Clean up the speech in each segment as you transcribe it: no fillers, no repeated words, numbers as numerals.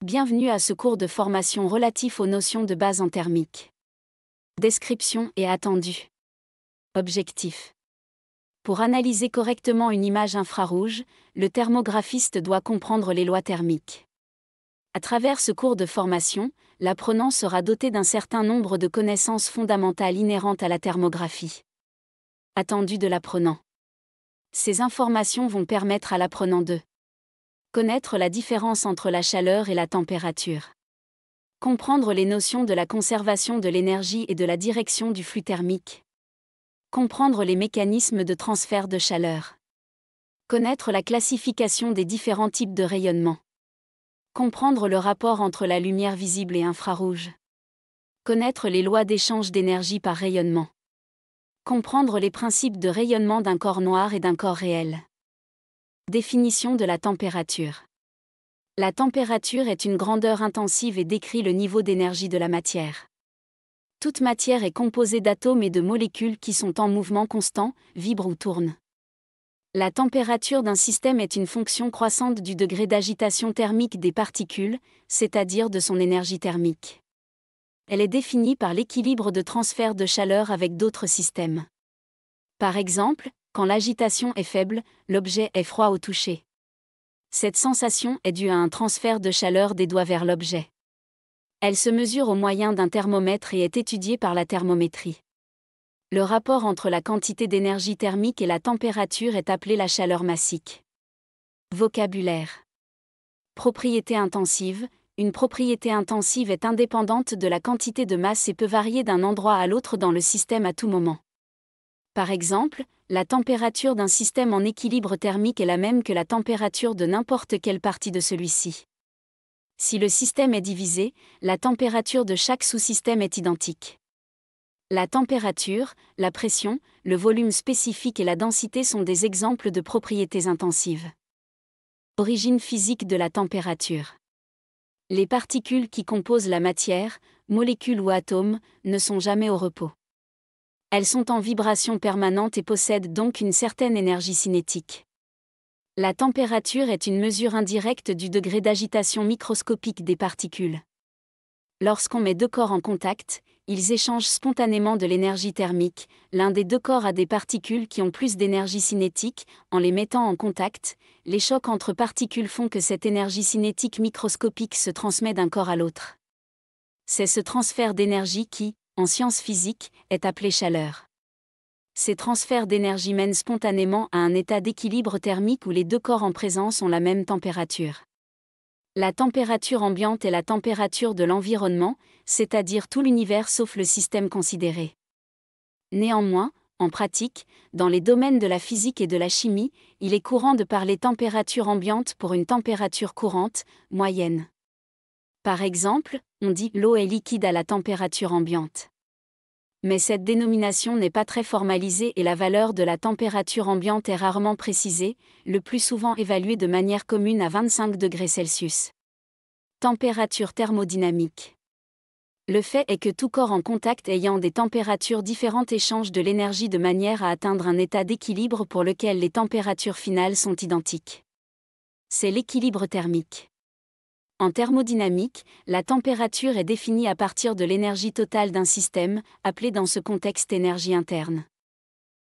Bienvenue à ce cours de formation relatif aux notions de base en thermique. Description et attendu. Objectif. Pour analyser correctement une image infrarouge, le thermographiste doit comprendre les lois thermiques. À travers ce cours de formation, l'apprenant sera doté d'un certain nombre de connaissances fondamentales inhérentes à la thermographie. Attendu de l'apprenant. Ces informations vont permettre à l'apprenant de connaître la différence entre la chaleur et la température. Comprendre les notions de la conservation de l'énergie et de la direction du flux thermique. Comprendre les mécanismes de transfert de chaleur. Connaître la classification des différents types de rayonnement. Comprendre le rapport entre la lumière visible et infrarouge. Connaître les lois d'échange d'énergie par rayonnement. Comprendre les principes de rayonnement d'un corps noir et d'un corps réel. Définition de la température. La température est une grandeur intensive et décrit le niveau d'énergie de la matière. Toute matière est composée d'atomes et de molécules qui sont en mouvement constant, vibrent ou tournent. La température d'un système est une fonction croissante du degré d'agitation thermique des particules, c'est-à-dire de son énergie thermique. Elle est définie par l'équilibre de transfert de chaleur avec d'autres systèmes. Par exemple, quand l'agitation est faible, l'objet est froid au toucher. Cette sensation est due à un transfert de chaleur des doigts vers l'objet. Elle se mesure au moyen d'un thermomètre et est étudiée par la thermométrie. Le rapport entre la quantité d'énergie thermique et la température est appelé la chaleur massique. Vocabulaire. Propriété intensive. Une propriété intensive est indépendante de la quantité de masse et peut varier d'un endroit à l'autre dans le système à tout moment. Par exemple, la température d'un système en équilibre thermique est la même que la température de n'importe quelle partie de celui-ci. Si le système est divisé, la température de chaque sous-système est identique. La température, la pression, le volume spécifique et la densité sont des exemples de propriétés intensives. Origine physique de la température. Les particules qui composent la matière, molécules ou atomes, ne sont jamais au repos. Elles sont en vibration permanente et possèdent donc une certaine énergie cinétique. La température est une mesure indirecte du degré d'agitation microscopique des particules. Lorsqu'on met deux corps en contact, ils échangent spontanément de l'énergie thermique. L'un des deux corps a des particules qui ont plus d'énergie cinétique. En les mettant en contact, les chocs entre particules font que cette énergie cinétique microscopique se transmet d'un corps à l'autre. C'est ce transfert d'énergie qui, en sciences physiques, est appelé chaleur. Ces transferts d'énergie mènent spontanément à un état d'équilibre thermique où les deux corps en présence ont la même température. La température ambiante est la température de l'environnement, c'est-à-dire tout l'univers sauf le système considéré. Néanmoins, en pratique, dans les domaines de la physique et de la chimie, il est courant de parler température ambiante pour une température courante, moyenne. Par exemple, on dit « l'eau est liquide à la température ambiante ». Mais cette dénomination n'est pas très formalisée et la valeur de la température ambiante est rarement précisée, le plus souvent évaluée de manière commune à 25 degrés Celsius. Température thermodynamique. Le fait est que tout corps en contact ayant des températures différentes échange de l'énergie de manière à atteindre un état d'équilibre pour lequel les températures finales sont identiques. C'est l'équilibre thermique. En thermodynamique, la température est définie à partir de l'énergie totale d'un système, appelée dans ce contexte énergie interne.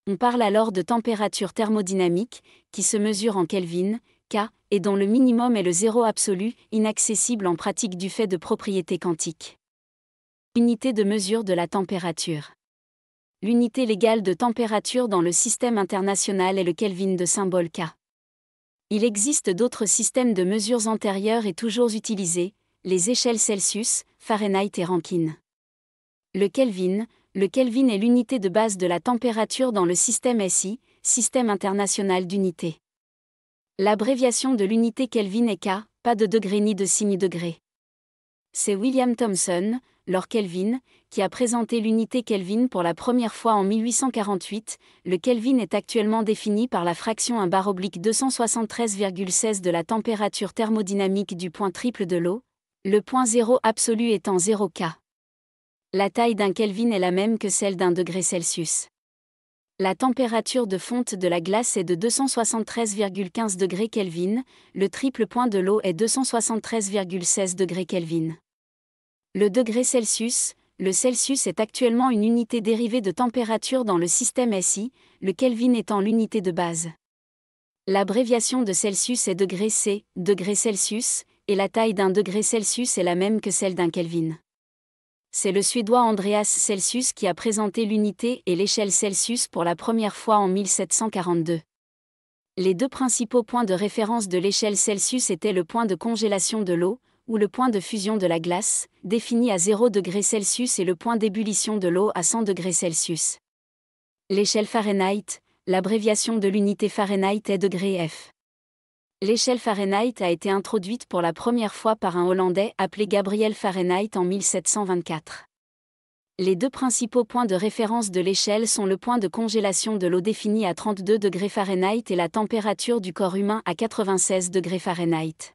On parle alors de température thermodynamique, qui se mesure en Kelvin, K, et dont le minimum est le zéro absolu, inaccessible en pratique du fait de propriétés quantiques. Unité de mesure de la température. L'unité légale de température dans le système international est le Kelvin de symbole K. Il existe d'autres systèmes de mesures antérieurs et toujours utilisés, les échelles Celsius, Fahrenheit et Rankine. Le Kelvin est l'unité de base de la température dans le système SI, Système international d'unité. L'abréviation de l'unité Kelvin est K, pas de degré ni de signe degré. C'est William Thomson, Lord Kelvin, qui a présenté l'unité Kelvin pour la première fois en 1848. Le Kelvin est actuellement défini par la fraction 1/273,16 de la température thermodynamique du point triple de l'eau, le point zéro absolu étant 0 K. La taille d'un Kelvin est la même que celle d'un degré Celsius. La température de fonte de la glace est de 273,15 degrés Kelvin, le triple point de l'eau est 273,16 degrés Kelvin. Le degré Celsius, le Celsius est actuellement une unité dérivée de température dans le système SI, le Kelvin étant l'unité de base. L'abréviation de Celsius est degré C, degré Celsius, et la taille d'un degré Celsius est la même que celle d'un Kelvin. C'est le Suédois Andreas Celsius qui a présenté l'unité et l'échelle Celsius pour la première fois en 1742. Les deux principaux points de référence de l'échelle Celsius étaient le point de congélation de l'eau, ou le point de fusion de la glace, défini à 0 degrés Celsius, et le point d'ébullition de l'eau à 100 degrés Celsius. L'échelle Fahrenheit, l'abréviation de l'unité Fahrenheit est degré F. L'échelle Fahrenheit a été introduite pour la première fois par un Hollandais appelé Gabriel Fahrenheit en 1724. Les deux principaux points de référence de l'échelle sont le point de congélation de l'eau défini à 32 degrés Fahrenheit et la température du corps humain à 96 degrés Fahrenheit.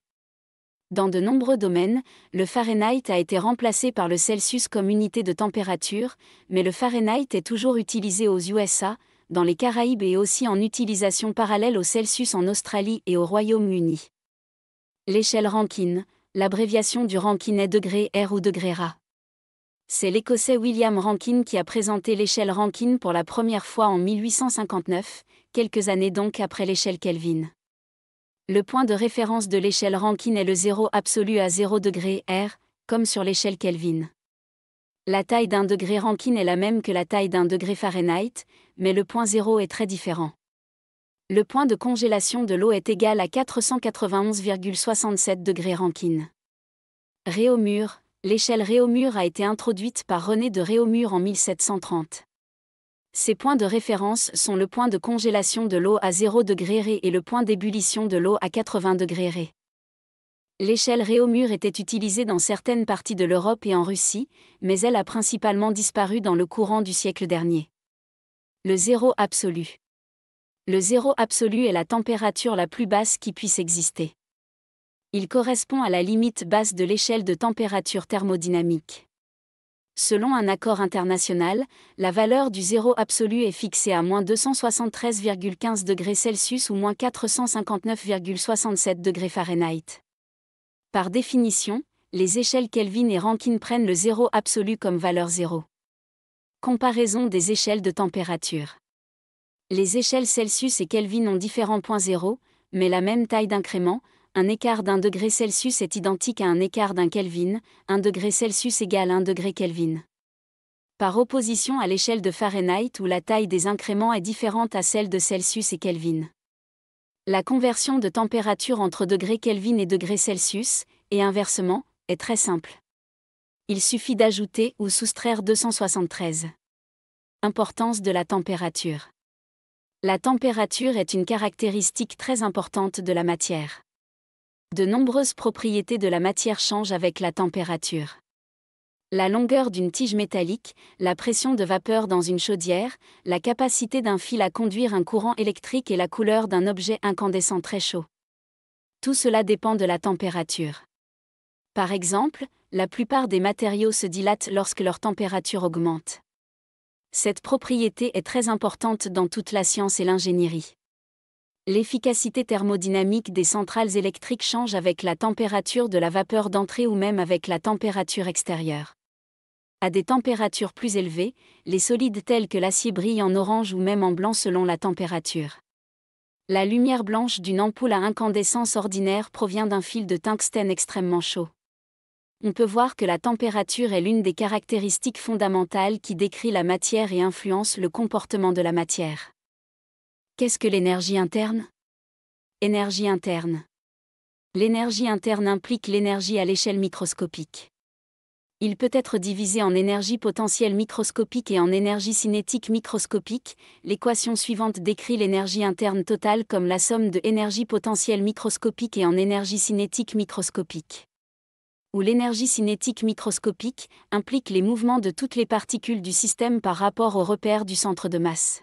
Dans de nombreux domaines, le Fahrenheit a été remplacé par le Celsius comme unité de température, mais le Fahrenheit est toujours utilisé aux USA, dans les Caraïbes et aussi en utilisation parallèle au Celsius en Australie et au Royaume-Uni. L'échelle Rankine, l'abréviation du Rankine est degré R ou degré Ra. C'est l'Écossais William Rankine qui a présenté l'échelle Rankine pour la première fois en 1859, quelques années donc après l'échelle Kelvin. Le point de référence de l'échelle Rankine est le zéro absolu à 0 degré R, comme sur l'échelle Kelvin. La taille d'un degré Rankine est la même que la taille d'un degré Fahrenheit, mais le point zéro est très différent. Le point de congélation de l'eau est égal à 491,67 degrés Rankine. Réaumur, l'échelle Réaumur a été introduite par René de Réaumur en 1730. Ces points de référence sont le point de congélation de l'eau à 0 degré Ré et le point d'ébullition de l'eau à 80 degrés Ré. L'échelle Réaumur était utilisée dans certaines parties de l'Europe et en Russie, mais elle a principalement disparu dans le courant du siècle dernier. Le zéro absolu. Le zéro absolu est la température la plus basse qui puisse exister. Il correspond à la limite basse de l'échelle de température thermodynamique. Selon un accord international, la valeur du zéro absolu est fixée à moins 273,15 degrés Celsius ou moins 459,67 degrés Fahrenheit. Par définition, les échelles Kelvin et Rankine prennent le zéro absolu comme valeur zéro. Comparaison des échelles de température. Les échelles Celsius et Kelvin ont différents points zéro, mais la même taille d'incrément. Un écart d'1 degré Celsius est identique à un écart d'1 Kelvin, 1 degré Celsius égale 1 degré Kelvin. Par opposition à l'échelle de Fahrenheit où la taille des incréments est différente à celle de Celsius et Kelvin. La conversion de température entre degrés Kelvin et degrés Celsius, et inversement, est très simple. Il suffit d'ajouter ou soustraire 273. Importance de la température. La température est une caractéristique très importante de la matière. De nombreuses propriétés de la matière changent avec la température. La longueur d'une tige métallique, la pression de vapeur dans une chaudière, la capacité d'un fil à conduire un courant électrique et la couleur d'un objet incandescent très chaud. Tout cela dépend de la température. Par exemple, la plupart des matériaux se dilatent lorsque leur température augmente. Cette propriété est très importante dans toute la science et l'ingénierie. L'efficacité thermodynamique des centrales électriques change avec la température de la vapeur d'entrée ou même avec la température extérieure. À des températures plus élevées, les solides tels que l'acier brillent en orange ou même en blanc selon la température. La lumière blanche d'une ampoule à incandescence ordinaire provient d'un fil de tungstène extrêmement chaud. On peut voir que la température est l'une des caractéristiques fondamentales qui décrit la matière et influence le comportement de la matière. Qu'est-ce que l'énergie interne ? Énergie interne. L'énergie interne implique l'énergie à l'échelle microscopique. Il peut être divisé en énergie potentielle microscopique et en énergie cinétique microscopique. L'équation suivante décrit l'énergie interne totale comme la somme de énergie potentielle microscopique et en énergie cinétique microscopique. Où l'énergie cinétique microscopique implique les mouvements de toutes les particules du système par rapport au repère du centre de masse.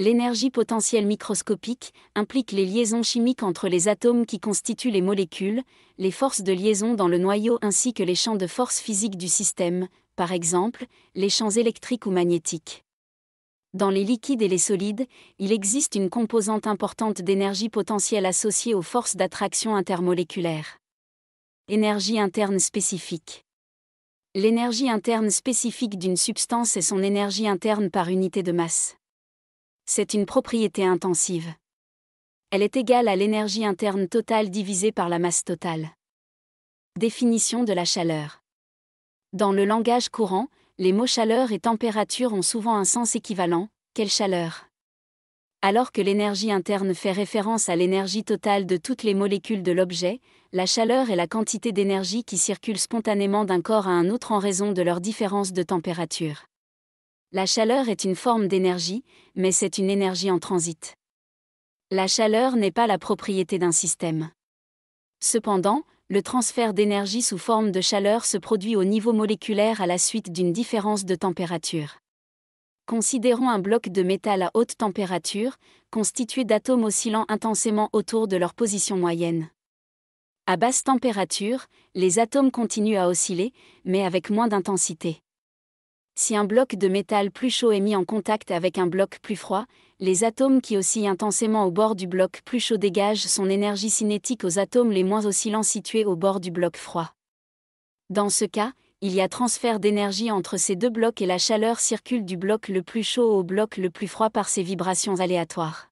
L'énergie potentielle microscopique implique les liaisons chimiques entre les atomes qui constituent les molécules, les forces de liaison dans le noyau ainsi que les champs de force physique du système, par exemple, les champs électriques ou magnétiques. Dans les liquides et les solides, il existe une composante importante d'énergie potentielle associée aux forces d'attraction intermoléculaires. Énergie interne spécifique. L'énergie interne spécifique d'une substance est son énergie interne par unité de masse. C'est une propriété intensive. Elle est égale à l'énergie interne totale divisée par la masse totale. Définition de la chaleur. Dans le langage courant, les mots chaleur et température ont souvent un sens équivalent. Quelle chaleur? Alors que l'énergie interne fait référence à l'énergie totale de toutes les molécules de l'objet, la chaleur est la quantité d'énergie qui circule spontanément d'un corps à un autre en raison de leur différence de température. La chaleur est une forme d'énergie, mais c'est une énergie en transit. La chaleur n'est pas la propriété d'un système. Cependant, le transfert d'énergie sous forme de chaleur se produit au niveau moléculaire à la suite d'une différence de température. Considérons un bloc de métal à haute température, constitué d'atomes oscillant intensément autour de leur position moyenne. À basse température, les atomes continuent à osciller, mais avec moins d'intensité. Si un bloc de métal plus chaud est mis en contact avec un bloc plus froid, les atomes qui oscillent intensément au bord du bloc plus chaud dégagent son énergie cinétique aux atomes les moins oscillants situés au bord du bloc froid. Dans ce cas, il y a transfert d'énergie entre ces deux blocs et la chaleur circule du bloc le plus chaud au bloc le plus froid par ces vibrations aléatoires.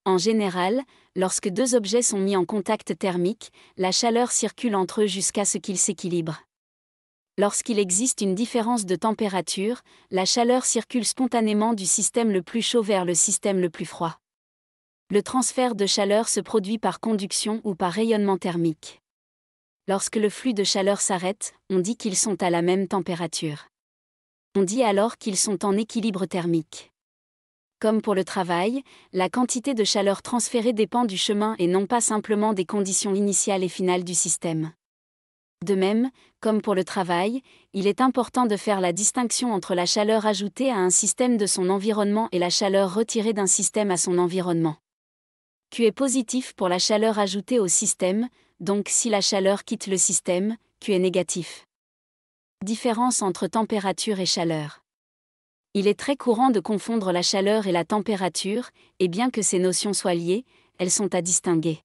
En général, lorsque deux objets sont mis en contact thermique, la chaleur circule entre eux jusqu'à ce qu'ils s'équilibrent. Lorsqu'il existe une différence de température, la chaleur circule spontanément du système le plus chaud vers le système le plus froid. Le transfert de chaleur se produit par conduction ou par rayonnement thermique. Lorsque le flux de chaleur s'arrête, on dit qu'ils sont à la même température. On dit alors qu'ils sont en équilibre thermique. Comme pour le travail, la quantité de chaleur transférée dépend du chemin et non pas simplement des conditions initiales et finales du système. De même, comme pour le travail, il est important de faire la distinction entre la chaleur ajoutée à un système de son environnement et la chaleur retirée d'un système à son environnement. Q est positif pour la chaleur ajoutée au système, donc si la chaleur quitte le système, Q est négatif. Différence entre température et chaleur. Il est très courant de confondre la chaleur et la température, et bien que ces notions soient liées, elles sont à distinguer.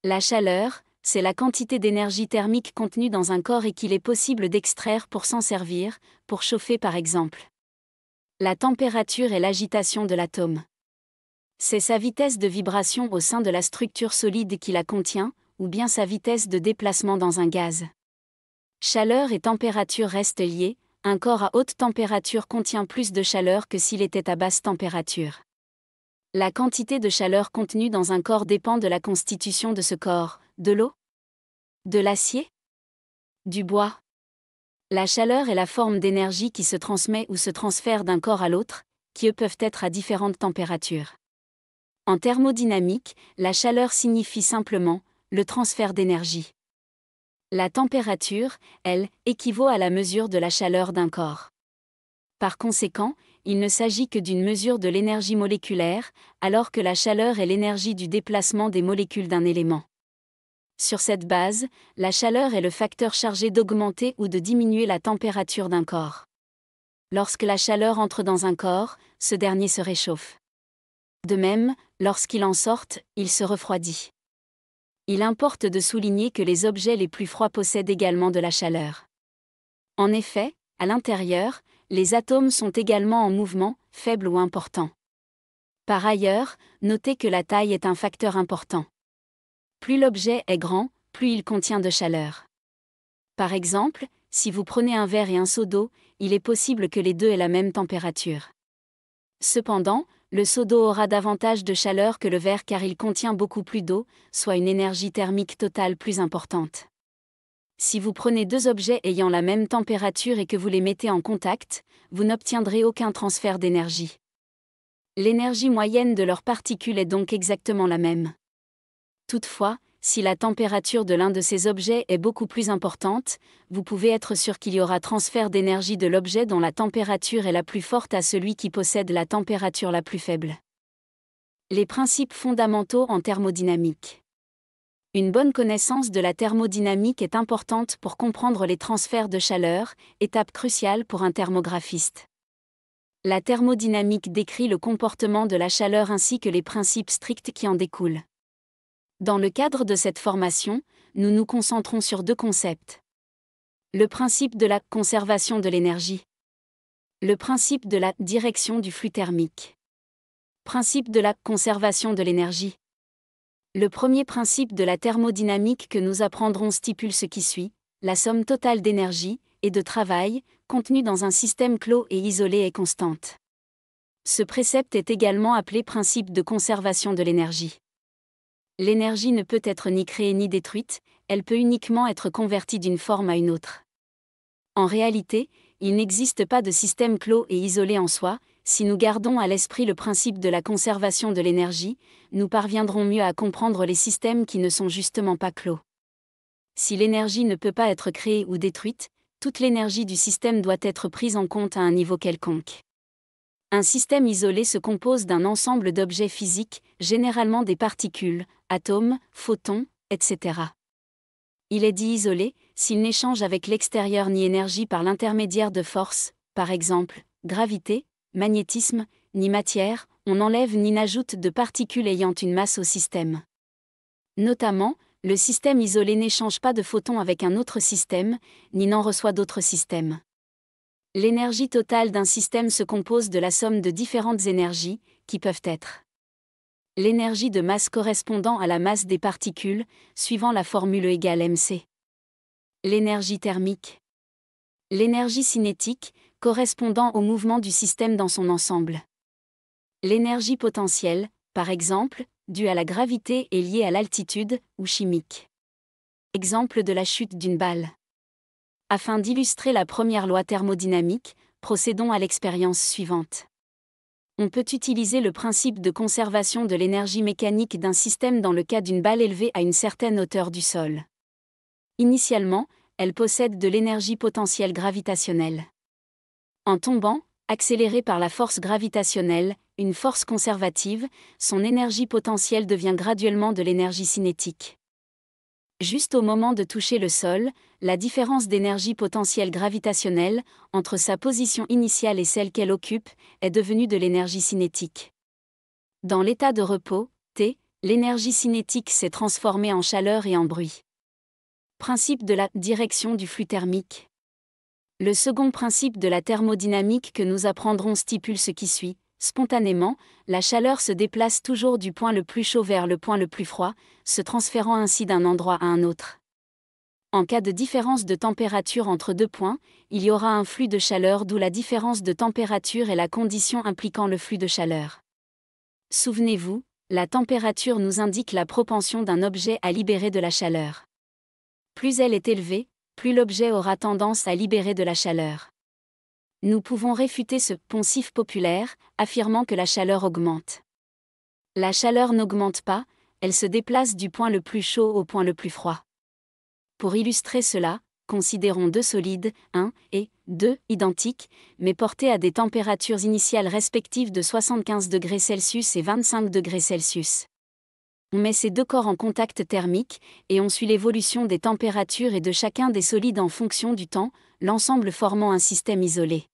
La chaleur, c'est la quantité d'énergie thermique contenue dans un corps et qu'il est possible d'extraire pour s'en servir, pour chauffer par exemple. La température est l'agitation de l'atome. C'est sa vitesse de vibration au sein de la structure solide qui la contient, ou bien sa vitesse de déplacement dans un gaz. Chaleur et température restent liées, un corps à haute température contient plus de chaleur que s'il était à basse température. La quantité de chaleur contenue dans un corps dépend de la constitution de ce corps, de l'eau, de l'acier, du bois. La chaleur est la forme d'énergie qui se transmet ou se transfère d'un corps à l'autre, qui eux peuvent être à différentes températures. En thermodynamique, la chaleur signifie simplement le transfert d'énergie. La température, elle, équivaut à la mesure de la chaleur d'un corps. Par conséquent, il ne s'agit que d'une mesure de l'énergie moléculaire, alors que la chaleur est l'énergie du déplacement des molécules d'un élément. Sur cette base, la chaleur est le facteur chargé d'augmenter ou de diminuer la température d'un corps. Lorsque la chaleur entre dans un corps, ce dernier se réchauffe. De même, lorsqu'il en sort, il se refroidit. Il importe de souligner que les objets les plus froids possèdent également de la chaleur. En effet, à l'intérieur, les atomes sont également en mouvement, faible ou important. Par ailleurs, notez que la taille est un facteur important. Plus l'objet est grand, plus il contient de chaleur. Par exemple, si vous prenez un verre et un seau d'eau, il est possible que les deux aient la même température. Cependant, le seau d'eau aura davantage de chaleur que le verre car il contient beaucoup plus d'eau, soit une énergie thermique totale plus importante. Si vous prenez deux objets ayant la même température et que vous les mettez en contact, vous n'obtiendrez aucun transfert d'énergie. L'énergie moyenne de leurs particules est donc exactement la même. Toutefois, si la température de l'un de ces objets est beaucoup plus importante, vous pouvez être sûr qu'il y aura transfert d'énergie de l'objet dont la température est la plus forte à celui qui possède la température la plus faible. Les principes fondamentaux en thermodynamique. Une bonne connaissance de la thermodynamique est importante pour comprendre les transferts de chaleur, étape cruciale pour un thermographiste. La thermodynamique décrit le comportement de la chaleur ainsi que les principes stricts qui en découlent. Dans le cadre de cette formation, nous nous concentrons sur deux concepts. Le principe de la conservation de l'énergie. Le principe de la direction du flux thermique. Principe de la conservation de l'énergie. Le premier principe de la thermodynamique que nous apprendrons stipule ce qui suit: la somme totale d'énergie et de travail, contenue dans un système clos et isolé, est constante. Ce précepte est également appelé principe de conservation de l'énergie. L'énergie ne peut être ni créée ni détruite, elle peut uniquement être convertie d'une forme à une autre. En réalité, il n'existe pas de système clos et isolé en soi. Si nous gardons à l'esprit le principe de la conservation de l'énergie, nous parviendrons mieux à comprendre les systèmes qui ne sont justement pas clos. Si l'énergie ne peut pas être créée ou détruite, toute l'énergie du système doit être prise en compte à un niveau quelconque. Un système isolé se compose d'un ensemble d'objets physiques, généralement des particules, atomes, photons, etc. Il est dit isolé s'il n'échange avec l'extérieur ni énergie par l'intermédiaire de forces, par exemple, gravité, magnétisme, ni matière, on n'enlève ni n'ajoute de particules ayant une masse au système. Notamment, le système isolé n'échange pas de photons avec un autre système, ni n'en reçoit d'autres systèmes. L'énergie totale d'un système se compose de la somme de différentes énergies, qui peuvent être l'énergie de masse correspondant à la masse des particules, suivant la formule E = mc. L'énergie thermique. L'énergie cinétique, correspondant au mouvement du système dans son ensemble. L'énergie potentielle, par exemple, due à la gravité et liée à l'altitude, ou chimique. Exemple de la chute d'une balle. Afin d'illustrer la première loi thermodynamique, procédons à l'expérience suivante. On peut utiliser le principe de conservation de l'énergie mécanique d'un système dans le cas d'une balle élevée à une certaine hauteur du sol. Initialement, elle possède de l'énergie potentielle gravitationnelle. En tombant, accélérée par la force gravitationnelle, une force conservative, son énergie potentielle devient graduellement de l'énergie cinétique. Juste au moment de toucher le sol, la différence d'énergie potentielle gravitationnelle, entre sa position initiale et celle qu'elle occupe, est devenue de l'énergie cinétique. Dans l'état de repos, T, l'énergie cinétique s'est transformée en chaleur et en bruit. Principe de la direction du flux thermique. Le second principe de la thermodynamique que nous apprendrons stipule ce qui suit: spontanément, la chaleur se déplace toujours du point le plus chaud vers le point le plus froid, se transférant ainsi d'un endroit à un autre. En cas de différence de température entre deux points, il y aura un flux de chaleur, d'où la différence de température est la condition impliquant le flux de chaleur. Souvenez-vous, la température nous indique la propension d'un objet à libérer de la chaleur. Plus elle est élevée, plus l'objet aura tendance à libérer de la chaleur. Nous pouvons réfuter ce poncif populaire, affirmant que la chaleur augmente. La chaleur n'augmente pas, elle se déplace du point le plus chaud au point le plus froid. Pour illustrer cela, considérons deux solides, 1 et 2, identiques, mais portés à des températures initiales respectives de 75 degrés Celsius et 25 degrés Celsius. On met ces deux corps en contact thermique, et on suit l'évolution des températures et de chacun des solides en fonction du temps, l'ensemble formant un système isolé.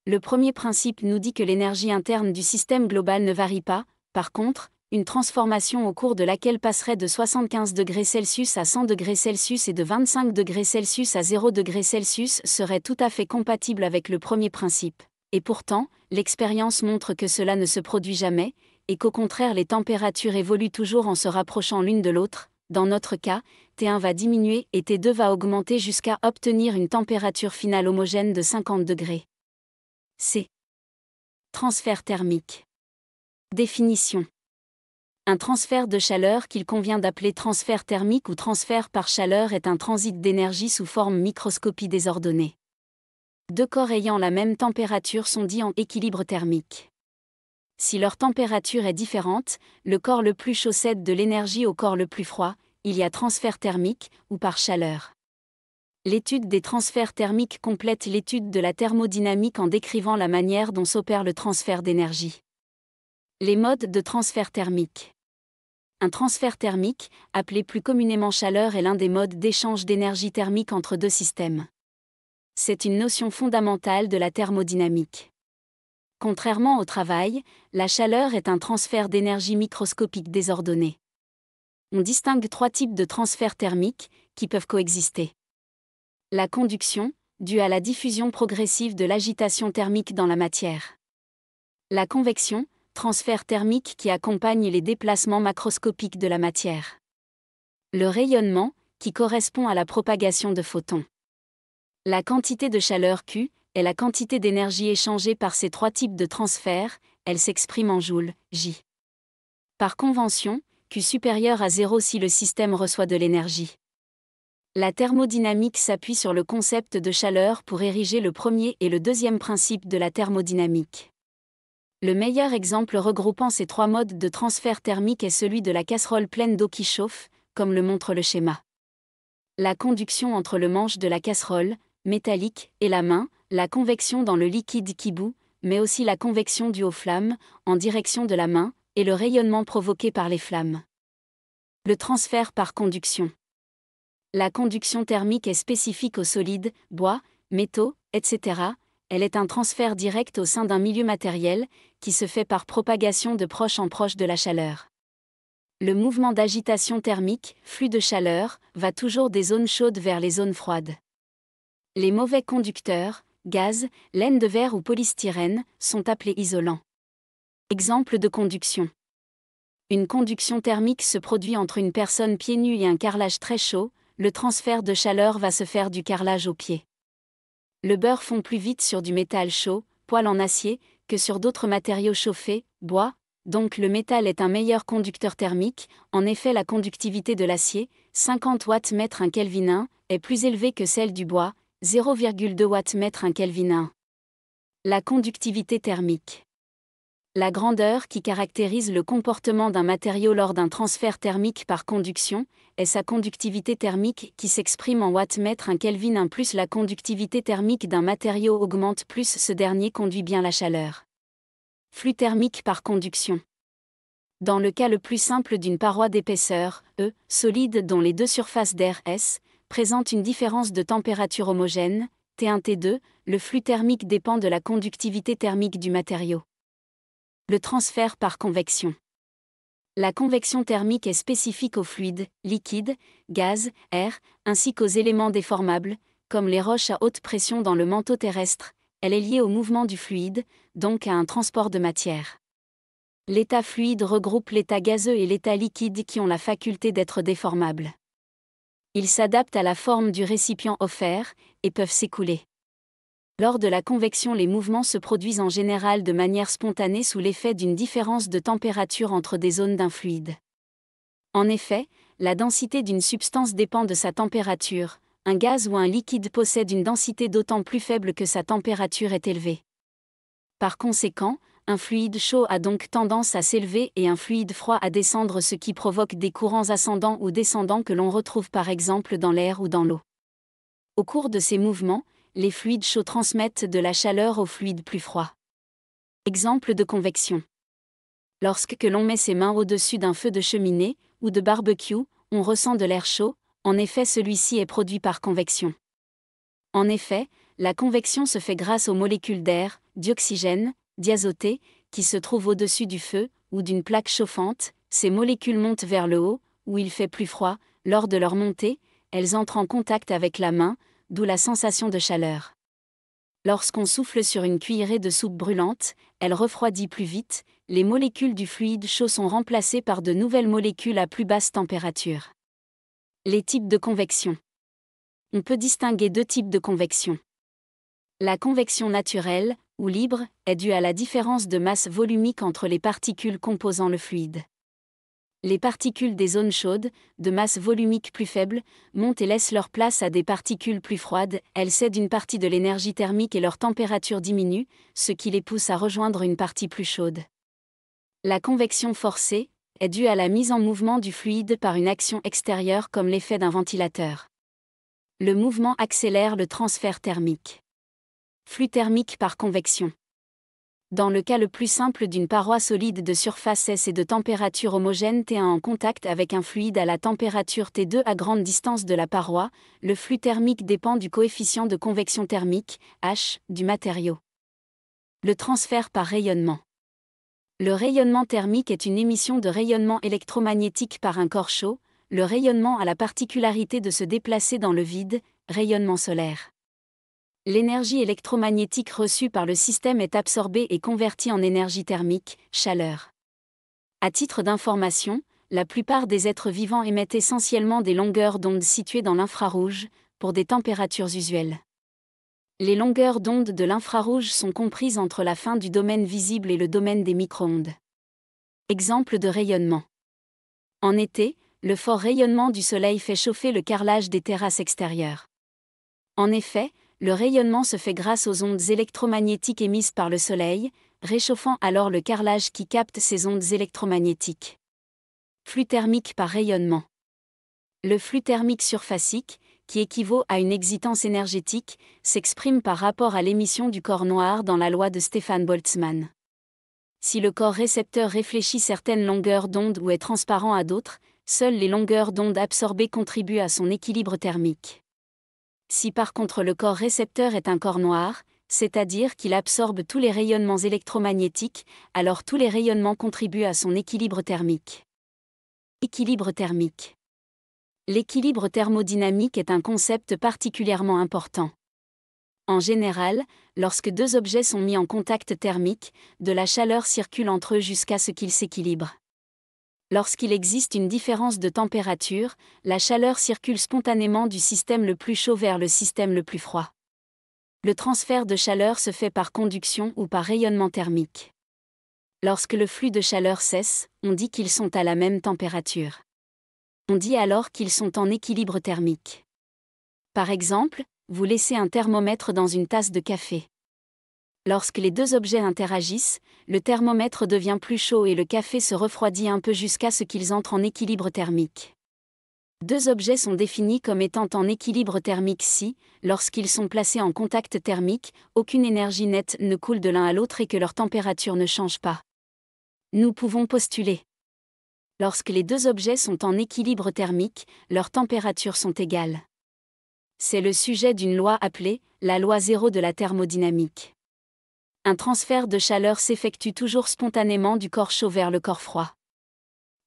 Le premier principe nous dit que l'énergie interne du système global ne varie pas. Par contre, une transformation au cours de laquelle passerait de 75 degrés Celsius à 100 degrés Celsius et de 25 degrés Celsius à 0 degrés Celsius serait tout à fait compatible avec le premier principe. Et pourtant, l'expérience montre que cela ne se produit jamais, et qu'au contraire les températures évoluent toujours en se rapprochant l'une de l'autre. Dans notre cas, T1 va diminuer et T2 va augmenter jusqu'à obtenir une température finale homogène de 50 degrés. C. Transfert thermique. Définition. Un transfert de chaleur qu'il convient d'appeler transfert thermique ou transfert par chaleur est un transit d'énergie sous forme microscopie désordonnée. Deux corps ayant la même température sont dits en équilibre thermique. Si leur température est différente, le corps le plus chaud cède de l'énergie au corps le plus froid, il y a transfert thermique, ou par chaleur. L'étude des transferts thermiques complète l'étude de la thermodynamique en décrivant la manière dont s'opère le transfert d'énergie. Les modes de transfert thermique. Un transfert thermique, appelé plus communément chaleur, est l'un des modes d'échange d'énergie thermique entre deux systèmes. C'est une notion fondamentale de la thermodynamique. Contrairement au travail, la chaleur est un transfert d'énergie microscopique désordonné. On distingue 3 types de transferts thermiques, qui peuvent coexister. La conduction, due à la diffusion progressive de l'agitation thermique dans la matière. La convection, transfert thermique qui accompagne les déplacements macroscopiques de la matière. Le rayonnement, qui correspond à la propagation de photons. La quantité de chaleur Q est la quantité d'énergie échangée par ces 3 types de transferts, elle s'exprime en joules, J. Par convention, Q supérieur à 0 si le système reçoit de l'énergie. La thermodynamique s'appuie sur le concept de chaleur pour ériger le premier et le deuxième principe de la thermodynamique. Le meilleur exemple regroupant ces 3 modes de transfert thermique est celui de la casserole pleine d'eau qui chauffe, comme le montre le schéma. La conduction entre le manche de la casserole, métallique, et la main, la convection dans le liquide qui bout, mais aussi la convection due aux flammes, en direction de la main, et le rayonnement provoqué par les flammes. Le transfert par conduction. La conduction thermique est spécifique aux solides, bois, métaux, etc. Elle est un transfert direct au sein d'un milieu matériel, qui se fait par propagation de proche en proche de la chaleur. Le mouvement d'agitation thermique, flux de chaleur, va toujours des zones chaudes vers les zones froides. Les mauvais conducteurs, gaz, laine de verre ou polystyrène, sont appelés isolants. Exemple de conduction. Une conduction thermique se produit entre une personne pieds nus et un carrelage très chaud, le transfert de chaleur va se faire du carrelage aux pieds. Le beurre fond plus vite sur du métal chaud, poêle en acier, que sur d'autres matériaux chauffés, bois, donc le métal est un meilleur conducteur thermique. En effet, la conductivité de l'acier, 50 Wm/K, est plus élevée que celle du bois, 0,2 Wm/K. La conductivité thermique. La grandeur qui caractérise le comportement d'un matériau lors d'un transfert thermique par conduction est sa conductivité thermique qui s'exprime en Wm/K. Plus la conductivité thermique d'un matériau augmente, plus ce dernier conduit bien la chaleur. Flux thermique par conduction. Dans le cas le plus simple d'une paroi d'épaisseur, E, solide dont les deux surfaces d'air, S, présentent une différence de température homogène, T1, T2, le flux thermique dépend de la conductivité thermique du matériau. Le transfert par convection. La convection thermique est spécifique aux fluides, liquides, gaz, air, ainsi qu'aux éléments déformables, comme les roches à haute pression dans le manteau terrestre. Elle est liée au mouvement du fluide, donc à un transport de matière. L'état fluide regroupe l'état gazeux et l'état liquide qui ont la faculté d'être déformables. Ils s'adaptent à la forme du récipient offert, et peuvent s'écouler. Lors de la convection, les mouvements se produisent en général de manière spontanée sous l'effet d'une différence de température entre des zones d'un fluide. En effet, la densité d'une substance dépend de sa température. Un gaz ou un liquide possède une densité d'autant plus faible que sa température est élevée. Par conséquent, un fluide chaud a donc tendance à s'élever et un fluide froid à descendre, ce qui provoque des courants ascendants ou descendants que l'on retrouve par exemple dans l'air ou dans l'eau. Au cours de ces mouvements, les fluides chauds transmettent de la chaleur aux fluides plus froids. Exemple de convection. Lorsque l'on met ses mains au-dessus d'un feu de cheminée ou de barbecue, on ressent de l'air chaud, en effet celui-ci est produit par convection. En effet, la convection se fait grâce aux molécules d'air, d'oxygène, diazoté, qui se trouvent au-dessus du feu ou d'une plaque chauffante. Ces molécules montent vers le haut, où il fait plus froid. Lors de leur montée, elles entrent en contact avec la main, d'où la sensation de chaleur. Lorsqu'on souffle sur une cuillerée de soupe brûlante, elle refroidit plus vite, les molécules du fluide chaud sont remplacées par de nouvelles molécules à plus basse température. Les types de convection. On peut distinguer 2 types de convection. La convection naturelle, ou libre, est due à la différence de masse volumique entre les particules composant le fluide. Les particules des zones chaudes, de masse volumique plus faible, montent et laissent leur place à des particules plus froides. Elles cèdent une partie de l'énergie thermique et leur température diminue, ce qui les pousse à rejoindre une partie plus chaude. La convection forcée est due à la mise en mouvement du fluide par une action extérieure comme l'effet d'un ventilateur. Le mouvement accélère le transfert thermique. Flux thermique par convection. Dans le cas le plus simple d'une paroi solide de surface S et de température homogène T1 en contact avec un fluide à la température T2 à grande distance de la paroi, le flux thermique dépend du coefficient de convection thermique, H, du matériau. Le transfert par rayonnement. Le rayonnement thermique est une émission de rayonnement électromagnétique par un corps chaud. Le rayonnement a la particularité de se déplacer dans le vide, rayonnement solaire. L'énergie électromagnétique reçue par le système est absorbée et convertie en énergie thermique, chaleur. À titre d'information, la plupart des êtres vivants émettent essentiellement des longueurs d'onde situées dans l'infrarouge, pour des températures usuelles. Les longueurs d'onde de l'infrarouge sont comprises entre la fin du domaine visible et le domaine des micro-ondes. Exemple de rayonnement. En été, le fort rayonnement du soleil fait chauffer le carrelage des terrasses extérieures. En effet, le rayonnement se fait grâce aux ondes électromagnétiques émises par le soleil, réchauffant alors le carrelage qui capte ces ondes électromagnétiques. Flux thermique par rayonnement. Le flux thermique surfacique, qui équivaut à une excitance énergétique, s'exprime par rapport à l'émission du corps noir dans la loi de Stefan Boltzmann. Si le corps récepteur réfléchit certaines longueurs d'onde ou est transparent à d'autres, seules les longueurs d'onde absorbées contribuent à son équilibre thermique. Si par contre le corps récepteur est un corps noir, c'est-à-dire qu'il absorbe tous les rayonnements électromagnétiques, alors tous les rayonnements contribuent à son équilibre thermique. Équilibre thermique. L'équilibre thermodynamique est un concept particulièrement important. En général, lorsque deux objets sont mis en contact thermique, de la chaleur circule entre eux jusqu'à ce qu'ils s'équilibrent. Lorsqu'il existe une différence de température, la chaleur circule spontanément du système le plus chaud vers le système le plus froid. Le transfert de chaleur se fait par conduction ou par rayonnement thermique. Lorsque le flux de chaleur cesse, on dit qu'ils sont à la même température. On dit alors qu'ils sont en équilibre thermique. Par exemple, vous laissez un thermomètre dans une tasse de café. Lorsque les deux objets interagissent, le thermomètre devient plus chaud et le café se refroidit un peu jusqu'à ce qu'ils entrent en équilibre thermique. Deux objets sont définis comme étant en équilibre thermique si, lorsqu'ils sont placés en contact thermique, aucune énergie nette ne coule de l'un à l'autre et que leur température ne change pas. Nous pouvons postuler. Lorsque les deux objets sont en équilibre thermique, leurs températures sont égales. C'est le sujet d'une loi appelée la loi zéro de la thermodynamique. Un transfert de chaleur s'effectue toujours spontanément du corps chaud vers le corps froid.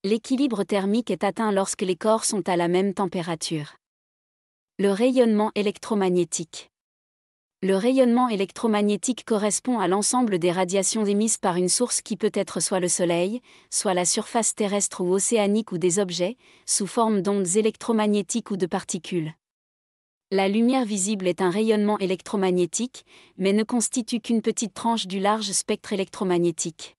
L'équilibre thermique est atteint lorsque les corps sont à la même température. Le rayonnement électromagnétique. Le rayonnement électromagnétique correspond à l'ensemble des radiations émises par une source qui peut être soit le Soleil, soit la surface terrestre ou océanique ou des objets, sous forme d'ondes électromagnétiques ou de particules. La lumière visible est un rayonnement électromagnétique, mais ne constitue qu'une petite tranche du large spectre électromagnétique.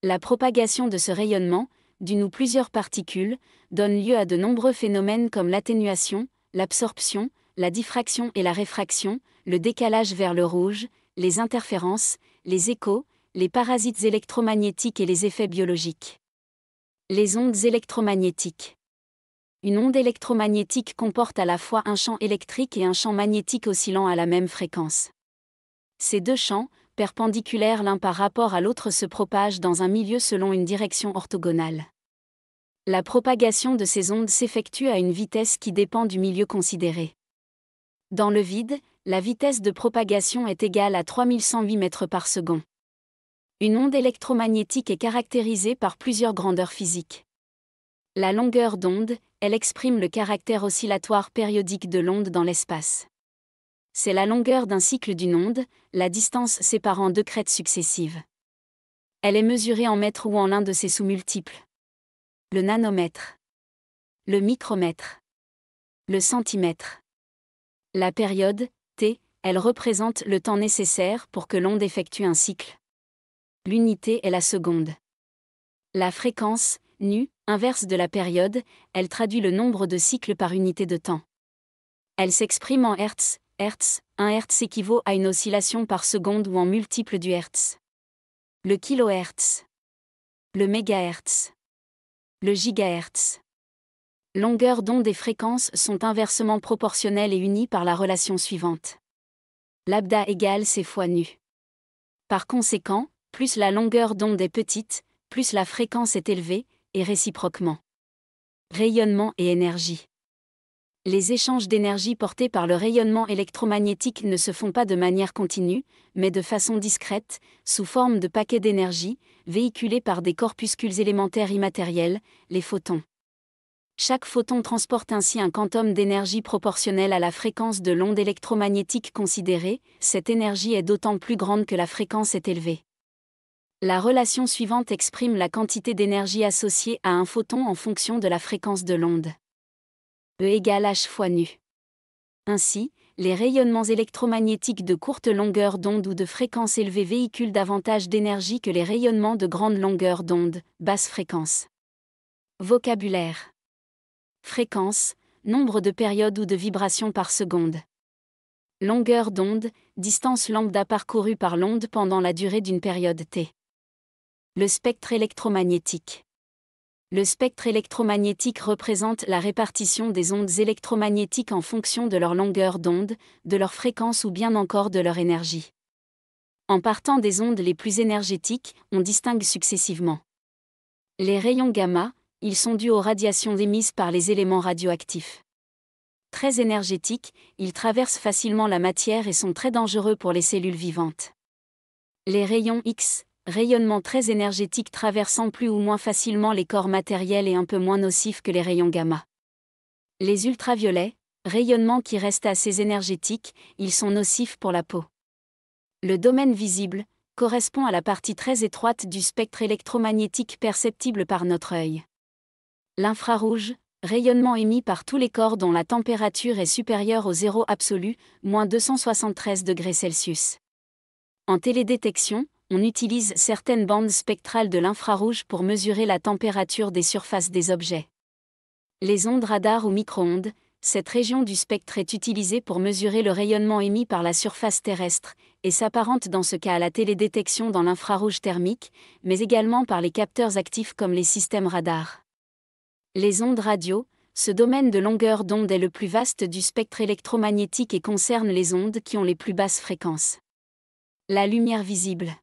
La propagation de ce rayonnement, d'une ou plusieurs particules, donne lieu à de nombreux phénomènes comme l'atténuation, l'absorption, la diffraction et la réfraction, le décalage vers le rouge, les interférences, les échos, les parasites électromagnétiques et les effets biologiques. Les ondes électromagnétiques. Une onde électromagnétique comporte à la fois un champ électrique et un champ magnétique oscillant à la même fréquence. Ces deux champs, perpendiculaires l'un par rapport à l'autre, se propagent dans un milieu selon une direction orthogonale. La propagation de ces ondes s'effectue à une vitesse qui dépend du milieu considéré. Dans le vide, la vitesse de propagation est égale à 3108 mètres par seconde. Une onde électromagnétique est caractérisée par plusieurs grandeurs physiques. La longueur d'onde, elle exprime le caractère oscillatoire périodique de l'onde dans l'espace. C'est la longueur d'un cycle d'une onde, la distance séparant deux crêtes successives. Elle est mesurée en mètres ou en l'un de ses sous-multiples. Le nanomètre, le micromètre, le centimètre. La période, T, elle représente le temps nécessaire pour que l'onde effectue un cycle. L'unité est la seconde. La fréquence, nu, inverse de la période, elle traduit le nombre de cycles par unité de temps. Elle s'exprime en Hertz. Hertz, 1 Hertz équivaut à une oscillation par seconde ou en multiple du Hertz. Le kilohertz, le mégahertz, le gigahertz. Longueur d'onde et fréquences sont inversement proportionnelles et unies par la relation suivante. Lambda égale C fois nu. Par conséquent, plus la longueur d'onde est petite, plus la fréquence est élevée, et réciproquement. Rayonnement et énergie. Les échanges d'énergie portés par le rayonnement électromagnétique ne se font pas de manière continue, mais de façon discrète, sous forme de paquets d'énergie, véhiculés par des corpuscules élémentaires immatériels, les photons. Chaque photon transporte ainsi un quantum d'énergie proportionnel à la fréquence de l'onde électromagnétique considérée. Cette énergie est d'autant plus grande que la fréquence est élevée. La relation suivante exprime la quantité d'énergie associée à un photon en fonction de la fréquence de l'onde. E égale h fois nu. Ainsi, les rayonnements électromagnétiques de courte longueur d'onde ou de fréquence élevée véhiculent davantage d'énergie que les rayonnements de grande longueur d'onde, basse fréquence. Vocabulaire. Fréquence, nombre de périodes ou de vibrations par seconde. Longueur d'onde, distance lambda parcourue par l'onde pendant la durée d'une période t. Le spectre électromagnétique. Le spectre électromagnétique représente la répartition des ondes électromagnétiques en fonction de leur longueur d'onde, de leur fréquence ou bien encore de leur énergie. En partant des ondes les plus énergétiques, on distingue successivement les rayons gamma. Ils sont dus aux radiations émises par les éléments radioactifs. Très énergétiques, ils traversent facilement la matière et sont très dangereux pour les cellules vivantes. Les rayons X, rayonnements très énergétiques traversant plus ou moins facilement les corps matériels et un peu moins nocifs que les rayons gamma. Les ultraviolets, rayonnements qui restent assez énergétiques, ils sont nocifs pour la peau. Le domaine visible correspond à la partie très étroite du spectre électromagnétique perceptible par notre œil. L'infrarouge, rayonnement émis par tous les corps dont la température est supérieure au zéro absolu, moins 273 degrés Celsius. En télédétection, on utilise certaines bandes spectrales de l'infrarouge pour mesurer la température des surfaces des objets. Les ondes radar ou micro-ondes, cette région du spectre est utilisée pour mesurer le rayonnement émis par la surface terrestre, et s'apparente dans ce cas à la télédétection dans l'infrarouge thermique, mais également par les capteurs actifs comme les systèmes radars. Les ondes radio, ce domaine de longueur d'onde est le plus vaste du spectre électromagnétique et concerne les ondes qui ont les plus basses fréquences. La lumière visible.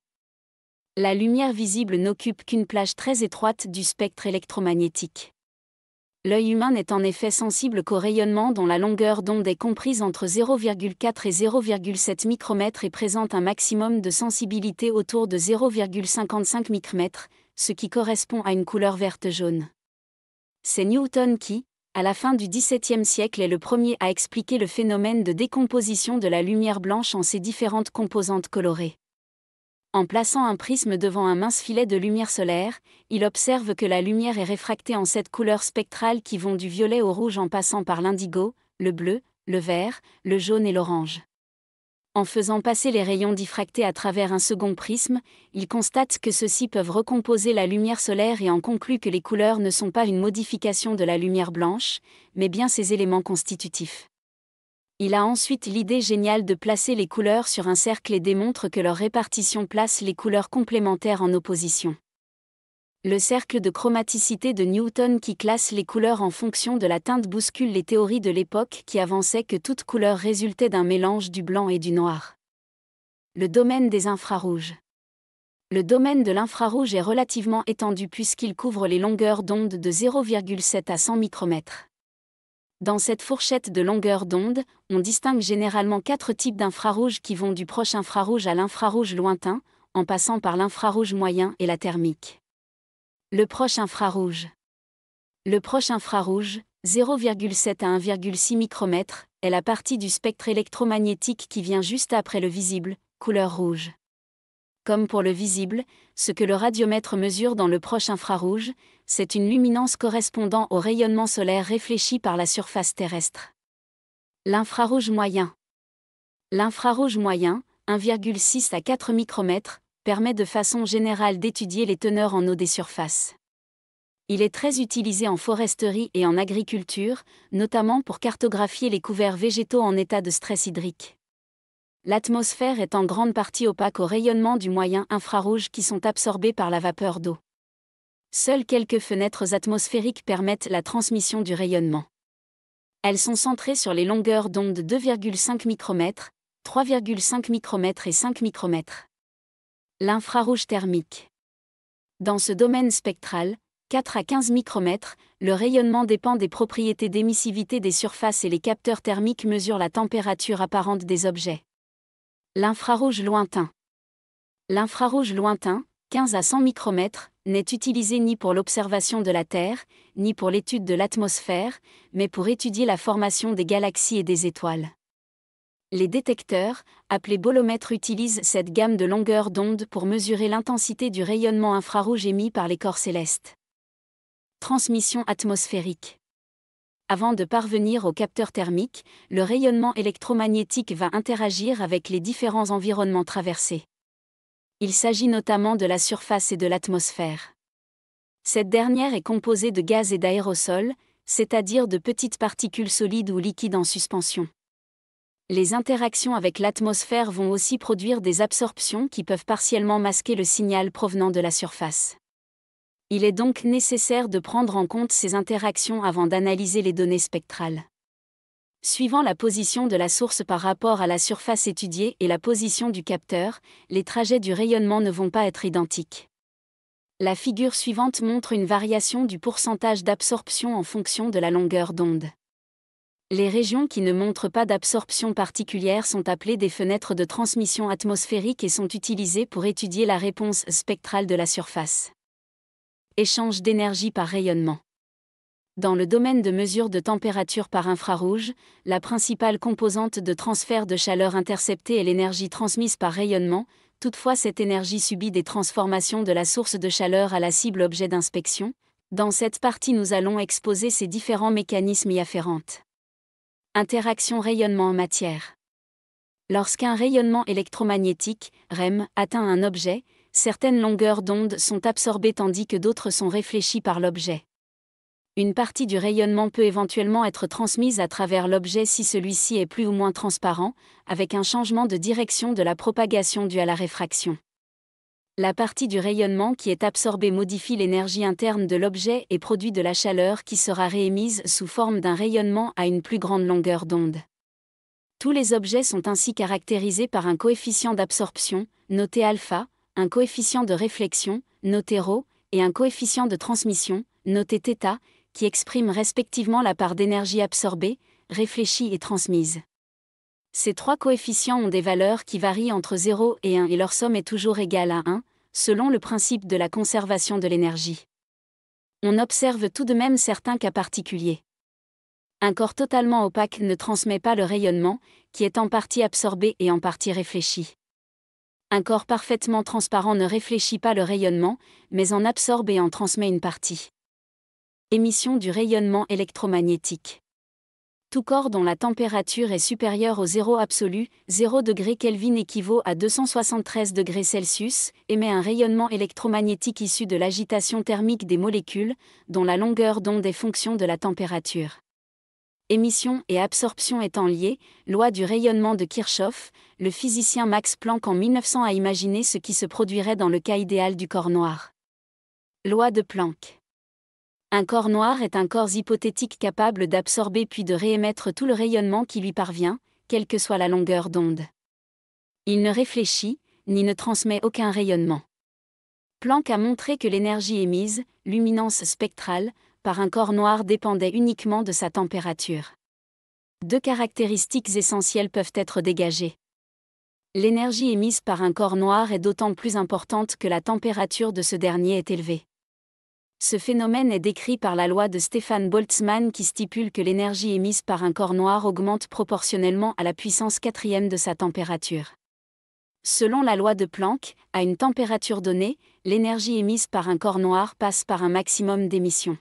La lumière visible n'occupe qu'une plage très étroite du spectre électromagnétique. L'œil humain n'est en effet sensible qu'au rayonnement dont la longueur d'onde est comprise entre 0,4 et 0,7 micromètres et présente un maximum de sensibilité autour de 0,55 micromètres, ce qui correspond à une couleur verte-jaune. C'est Newton qui, à la fin du XVIIe siècle, est le premier à expliquer le phénomène de décomposition de la lumière blanche en ses différentes composantes colorées. En plaçant un prisme devant un mince filet de lumière solaire, il observe que la lumière est réfractée en 7 couleurs spectrales qui vont du violet au rouge en passant par l'indigo, le bleu, le vert, le jaune et l'orange. En faisant passer les rayons diffractés à travers un second prisme, il constate que ceux-ci peuvent recomposer la lumière solaire et en conclut que les couleurs ne sont pas une modification de la lumière blanche, mais bien ses éléments constitutifs. Il a ensuite l'idée géniale de placer les couleurs sur un cercle et démontre que leur répartition place les couleurs complémentaires en opposition. Le cercle de chromaticité de Newton qui classe les couleurs en fonction de la teinte bouscule les théories de l'époque qui avançaient que toute couleur résultait d'un mélange du blanc et du noir. Le domaine des infrarouges. Le domaine de l'infrarouge est relativement étendu puisqu'il couvre les longueurs d'onde de 0,7 à 100 micromètres. Dans cette fourchette de longueur d'onde, on distingue généralement 4 types d'infrarouge qui vont du proche infrarouge à l'infrarouge lointain, en passant par l'infrarouge moyen et la thermique. Le proche infrarouge. Le proche infrarouge, 0,7 à 1,6 micromètres, est la partie du spectre électromagnétique qui vient juste après le visible, couleur rouge. Comme pour le visible, ce que le radiomètre mesure dans le proche infrarouge, c'est une luminance correspondant au rayonnement solaire réfléchi par la surface terrestre. L'infrarouge moyen. L'infrarouge moyen, 1,6 à 4 micromètres, permet de façon générale d'étudier les teneurs en eau des surfaces. Il est très utilisé en foresterie et en agriculture, notamment pour cartographier les couverts végétaux en état de stress hydrique. L'atmosphère est en grande partie opaque au rayonnement du moyen infrarouge qui sont absorbés par la vapeur d'eau. Seules quelques fenêtres atmosphériques permettent la transmission du rayonnement. Elles sont centrées sur les longueurs d'onde de 2,5 micromètres, 3,5 micromètres et 5 micromètres. L'infrarouge thermique. Dans ce domaine spectral, 4 à 15 micromètres, le rayonnement dépend des propriétés d'émissivité des surfaces et les capteurs thermiques mesurent la température apparente des objets. L'infrarouge lointain. L'infrarouge lointain, 15 à 100 micromètres, n'est utilisé ni pour l'observation de la Terre, ni pour l'étude de l'atmosphère, mais pour étudier la formation des galaxies et des étoiles. Les détecteurs, appelés bolomètres, utilisent cette gamme de longueurs d'onde pour mesurer l'intensité du rayonnement infrarouge émis par les corps célestes. Transmission atmosphérique. Avant de parvenir au capteur thermique, le rayonnement électromagnétique va interagir avec les différents environnements traversés. Il s'agit notamment de la surface et de l'atmosphère. Cette dernière est composée de gaz et d'aérosols, c'est-à-dire de petites particules solides ou liquides en suspension. Les interactions avec l'atmosphère vont aussi produire des absorptions qui peuvent partiellement masquer le signal provenant de la surface. Il est donc nécessaire de prendre en compte ces interactions avant d'analyser les données spectrales. Suivant la position de la source par rapport à la surface étudiée et la position du capteur, les trajets du rayonnement ne vont pas être identiques. La figure suivante montre une variation du pourcentage d'absorption en fonction de la longueur d'onde. Les régions qui ne montrent pas d'absorption particulière sont appelées des fenêtres de transmission atmosphérique et sont utilisées pour étudier la réponse spectrale de la surface. Échange d'énergie par rayonnement. Dans le domaine de mesure de température par infrarouge, la principale composante de transfert de chaleur interceptée est l'énergie transmise par rayonnement. Toutefois, cette énergie subit des transformations de la source de chaleur à la cible objet d'inspection. Dans cette partie, nous allons exposer ces différents mécanismes y afférents. Interaction rayonnement en matière. Lorsqu'un rayonnement électromagnétique, REM, atteint un objet, certaines longueurs d'onde sont absorbées tandis que d'autres sont réfléchies par l'objet. Une partie du rayonnement peut éventuellement être transmise à travers l'objet si celui-ci est plus ou moins transparent, avec un changement de direction de la propagation due à la réfraction. La partie du rayonnement qui est absorbée modifie l'énergie interne de l'objet et produit de la chaleur qui sera réémise sous forme d'un rayonnement à une plus grande longueur d'onde. Tous les objets sont ainsi caractérisés par un coefficient d'absorption, noté alpha, un coefficient de réflexion, noté ρ, et un coefficient de transmission, noté θ, qui expriment respectivement la part d'énergie absorbée, réfléchie et transmise. Ces trois coefficients ont des valeurs qui varient entre 0 et 1 et leur somme est toujours égale à 1, selon le principe de la conservation de l'énergie. On observe tout de même certains cas particuliers. Un corps totalement opaque ne transmet pas le rayonnement, qui est en partie absorbé et en partie réfléchi. Un corps parfaitement transparent ne réfléchit pas le rayonnement, mais en absorbe et en transmet une partie. Émission du rayonnement électromagnétique. Tout corps dont la température est supérieure au zéro absolu, 0 degré Kelvin équivaut à 273 degrés Celsius, émet un rayonnement électromagnétique issu de l'agitation thermique des molécules, dont la longueur d'onde est fonction de la température. Émission et absorption étant liées, loi du rayonnement de Kirchhoff, le physicien Max Planck en 1900 a imaginé ce qui se produirait dans le cas idéal du corps noir. Loi de Planck. Un corps noir est un corps hypothétique capable d'absorber puis de réémettre tout le rayonnement qui lui parvient, quelle que soit la longueur d'onde. Il ne réfléchit, ni ne transmet aucun rayonnement. Planck a montré que l'énergie émise, luminance spectrale, par un corps noir dépendait uniquement de sa température. Deux caractéristiques essentielles peuvent être dégagées. L'énergie émise par un corps noir est d'autant plus importante que la température de ce dernier est élevée. Ce phénomène est décrit par la loi de Stefan Boltzmann qui stipule que l'énergie émise par un corps noir augmente proportionnellement à la puissance 4e de sa température. Selon la loi de Planck, à une température donnée, l'énergie émise par un corps noir passe par un maximum d'émission.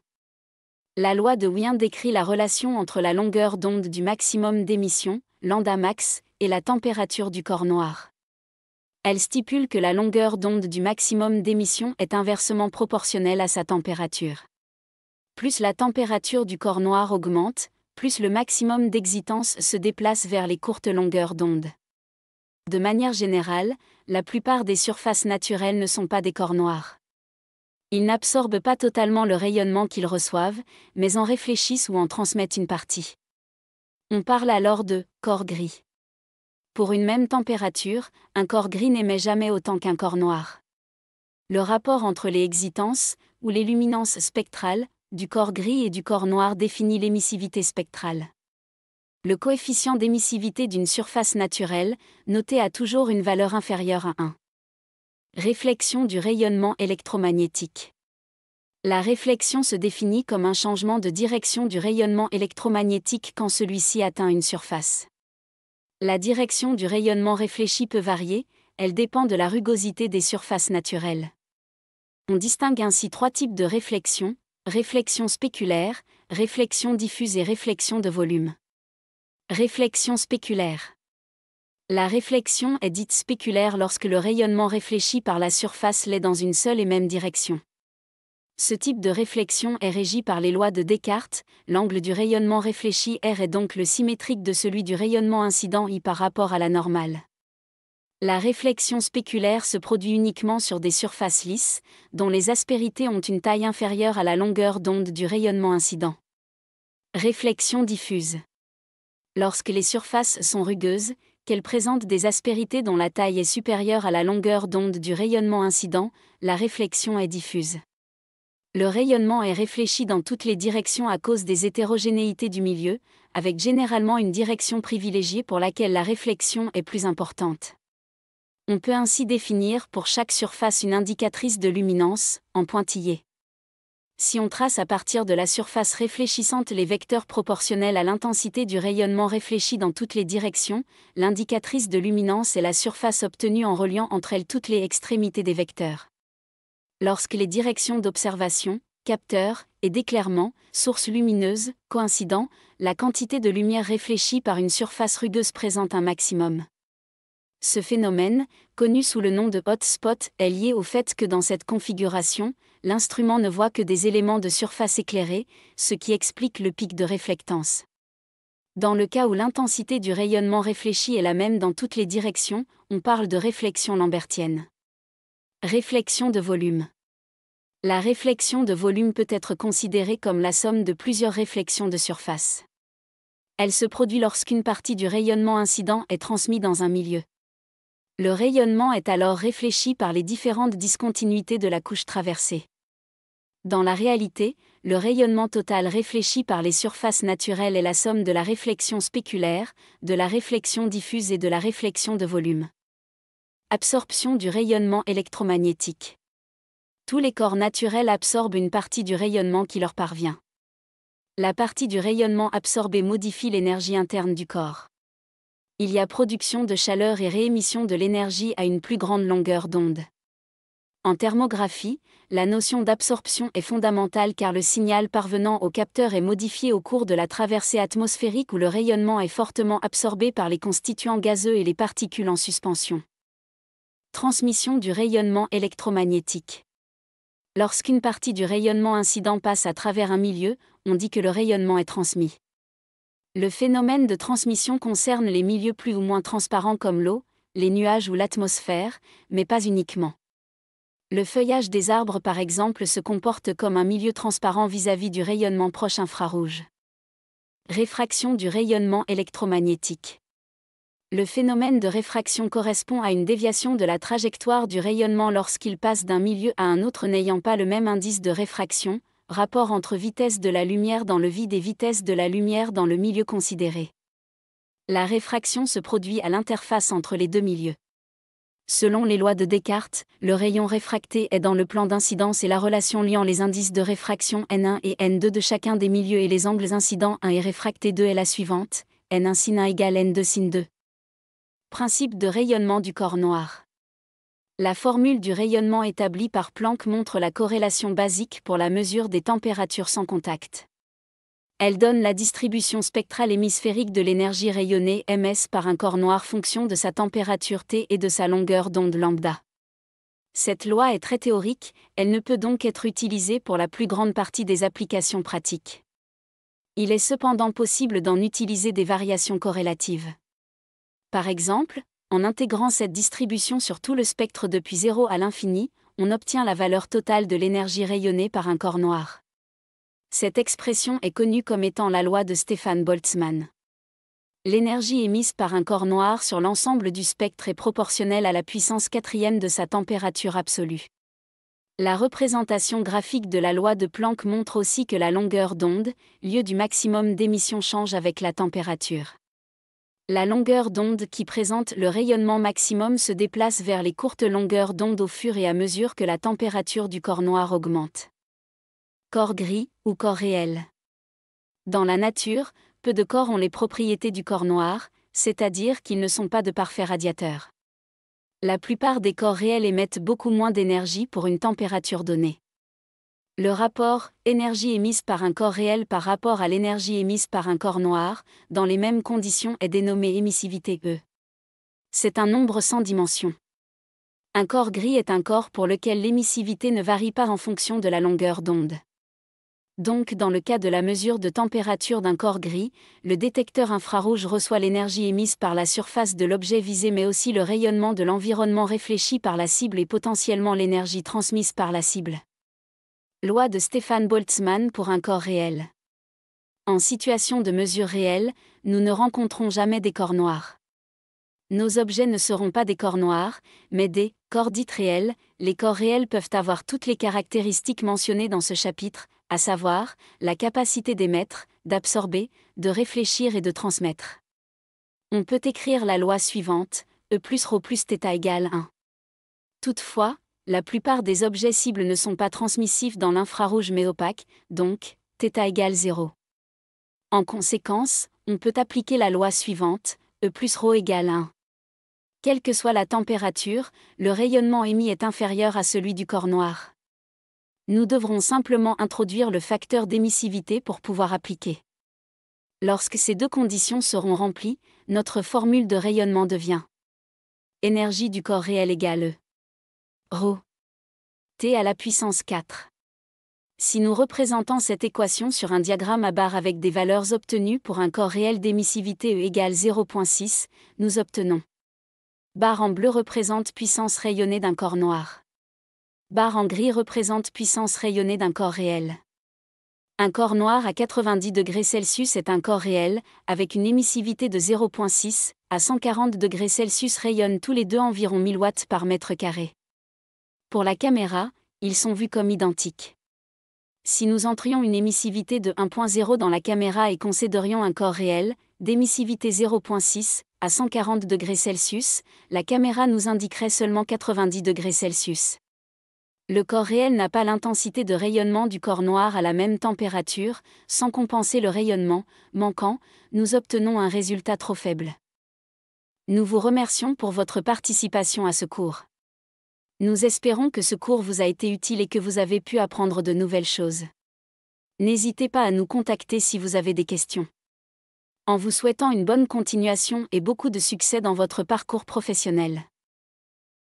La loi de Wien décrit la relation entre la longueur d'onde du maximum d'émission, lambda max, et la température du corps noir. Elle stipule que la longueur d'onde du maximum d'émission est inversement proportionnelle à sa température. Plus la température du corps noir augmente, plus le maximum d'excitance se déplace vers les courtes longueurs d'onde. De manière générale, la plupart des surfaces naturelles ne sont pas des corps noirs. Ils n'absorbent pas totalement le rayonnement qu'ils reçoivent, mais en réfléchissent ou en transmettent une partie. On parle alors de « corps gris ». Pour une même température, un corps gris n'émet jamais autant qu'un corps noir. Le rapport entre les excitances, où les luminances spectrales, du corps gris et du corps noir définit l'émissivité spectrale. Le coefficient d'émissivité d'une surface naturelle, noté a toujours une valeur inférieure à 1. Réflexion du rayonnement électromagnétique. La réflexion se définit comme un changement de direction du rayonnement électromagnétique quand celui-ci atteint une surface. La direction du rayonnement réfléchi peut varier, elle dépend de la rugosité des surfaces naturelles. On distingue ainsi 3 types de réflexion: réflexion spéculaire, réflexion diffuse et réflexion de volume. Réflexion spéculaire. La réflexion est dite spéculaire lorsque le rayonnement réfléchi par la surface l'est dans une seule et même direction. Ce type de réflexion est régi par les lois de Descartes, l'angle du rayonnement réfléchi R est donc le symétrique de celui du rayonnement incident I par rapport à la normale. La réflexion spéculaire se produit uniquement sur des surfaces lisses, dont les aspérités ont une taille inférieure à la longueur d'onde du rayonnement incident. Réflexion diffuse. Lorsque les surfaces sont rugueuses, qu'elles présentent des aspérités dont la taille est supérieure à la longueur d'onde du rayonnement incident, la réflexion est diffuse. Le rayonnement est réfléchi dans toutes les directions à cause des hétérogénéités du milieu, avec généralement une direction privilégiée pour laquelle la réflexion est plus importante. On peut ainsi définir pour chaque surface une indicatrice de luminance, en pointillé. Si on trace à partir de la surface réfléchissante les vecteurs proportionnels à l'intensité du rayonnement réfléchi dans toutes les directions, l'indicatrice de luminance est la surface obtenue en reliant entre elles toutes les extrémités des vecteurs. Lorsque les directions d'observation, capteurs, et d'éclairement, sources lumineuses, coïncident, la quantité de lumière réfléchie par une surface rugueuse présente un maximum. Ce phénomène, connu sous le nom de hotspot, est lié au fait que dans cette configuration, l'instrument ne voit que des éléments de surface éclairés, ce qui explique le pic de réflectance. Dans le cas où l'intensité du rayonnement réfléchi est la même dans toutes les directions, on parle de réflexion lambertienne. Réflexion de volume. La réflexion de volume peut être considérée comme la somme de plusieurs réflexions de surface. Elle se produit lorsqu'une partie du rayonnement incident est transmise dans un milieu. Le rayonnement est alors réfléchi par les différentes discontinuités de la couche traversée. Dans la réalité, le rayonnement total réfléchi par les surfaces naturelles est la somme de la réflexion spéculaire, de la réflexion diffuse et de la réflexion de volume. Absorption du rayonnement électromagnétique. Tous les corps naturels absorbent une partie du rayonnement qui leur parvient. La partie du rayonnement absorbé modifie l'énergie interne du corps. Il y a production de chaleur et réémission de l'énergie à une plus grande longueur d'onde. En thermographie, la notion d'absorption est fondamentale car le signal parvenant au capteur est modifié au cours de la traversée atmosphérique où le rayonnement est fortement absorbé par les constituants gazeux et les particules en suspension. Transmission du rayonnement électromagnétique. Lorsqu'une partie du rayonnement incident passe à travers un milieu, on dit que le rayonnement est transmis. Le phénomène de transmission concerne les milieux plus ou moins transparents comme l'eau, les nuages ou l'atmosphère, mais pas uniquement. Le feuillage des arbres par exemple se comporte comme un milieu transparent vis-à-vis du rayonnement proche infrarouge. Réfraction du rayonnement électromagnétique. Le phénomène de réfraction correspond à une déviation de la trajectoire du rayonnement lorsqu'il passe d'un milieu à un autre n'ayant pas le même indice de réfraction, rapport entre vitesse de la lumière dans le vide et vitesse de la lumière dans le milieu considéré. La réfraction se produit à l'interface entre les deux milieux. Selon les lois de Descartes, le rayon réfracté est dans le plan d'incidence et la relation liant les indices de réfraction N1 et N2 de chacun des milieux et les angles incidents 1 et réfracté 2 est la suivante, N1 sin 1 égale N2 sin 2. Principe de rayonnement du corps noir. La formule du rayonnement établie par Planck montre la corrélation basique pour la mesure des températures sans contact. Elle donne la distribution spectrale hémisphérique de l'énergie rayonnée ms par un corps noir fonction de sa température T et de sa longueur d'onde lambda. Cette loi est très théorique, elle ne peut donc être utilisée pour la plus grande partie des applications pratiques. Il est cependant possible d'en utiliser des variations corrélatives. Par exemple, en intégrant cette distribution sur tout le spectre depuis 0 à l'infini, on obtient la valeur totale de l'énergie rayonnée par un corps noir. Cette expression est connue comme étant la loi de Stefan Boltzmann. L'énergie émise par un corps noir sur l'ensemble du spectre est proportionnelle à la puissance 4e de sa température absolue. La représentation graphique de la loi de Planck montre aussi que la longueur d'onde, lieu du maximum d'émission, change avec la température. La longueur d'onde qui présente le rayonnement maximum se déplace vers les courtes longueurs d'onde au fur et à mesure que la température du corps noir augmente. Corps gris ou corps réel. Dans la nature, peu de corps ont les propriétés du corps noir, c'est-à-dire qu'ils ne sont pas de parfaits radiateurs. La plupart des corps réels émettent beaucoup moins d'énergie pour une température donnée. Le rapport énergie émise par un corps réel par rapport à l'énergie émise par un corps noir, dans les mêmes conditions, est dénommé émissivité E. C'est un nombre sans dimension. Un corps gris est un corps pour lequel l'émissivité ne varie pas en fonction de la longueur d'onde. Donc, dans le cas de la mesure de température d'un corps gris, le détecteur infrarouge reçoit l'énergie émise par la surface de l'objet visé mais aussi le rayonnement de l'environnement réfléchi par la cible et potentiellement l'énergie transmise par la cible. Loi de Stefan Boltzmann pour un corps réel. En situation de mesure réelle, nous ne rencontrons jamais des corps noirs. Nos objets ne seront pas des corps noirs, mais des corps dits réels. Les corps réels peuvent avoir toutes les caractéristiques mentionnées dans ce chapitre, à savoir, la capacité d'émettre, d'absorber, de réfléchir et de transmettre. On peut écrire la loi suivante, E plus ρ plus θ égale 1. Toutefois, la plupart des objets cibles ne sont pas transmissifs dans l'infrarouge mais opaques, donc, θ égale 0. En conséquence, on peut appliquer la loi suivante, E plus ρ égale 1. Quelle que soit la température, le rayonnement émis est inférieur à celui du corps noir. Nous devrons simplement introduire le facteur d'émissivité pour pouvoir appliquer. Lorsque ces deux conditions seront remplies, notre formule de rayonnement devient énergie du corps réel égale E. ρ. T à la puissance 4. Si nous représentons cette équation sur un diagramme à barres avec des valeurs obtenues pour un corps réel d'émissivité E égale 0,6, nous obtenons. Barre en bleu représente puissance rayonnée d'un corps noir. Barre en gris représente puissance rayonnée d'un corps réel. Un corps noir à 90 degrés Celsius est un corps réel, avec une émissivité de 0,6, à 140 degrés Celsius rayonnent tous les deux environ 1000 watts par mètre carré. Pour la caméra, ils sont vus comme identiques. Si nous entrions une émissivité de 1.0 dans la caméra et considérions un corps réel, d'émissivité 0.6, à 140 degrés Celsius, la caméra nous indiquerait seulement 90 degrés Celsius. Le corps réel n'a pas l'intensité de rayonnement du corps noir à la même température, sans compenser le rayonnement manquant, nous obtenons un résultat trop faible. Nous vous remercions pour votre participation à ce cours. Nous espérons que ce cours vous a été utile et que vous avez pu apprendre de nouvelles choses. N'hésitez pas à nous contacter si vous avez des questions. En vous souhaitant une bonne continuation et beaucoup de succès dans votre parcours professionnel.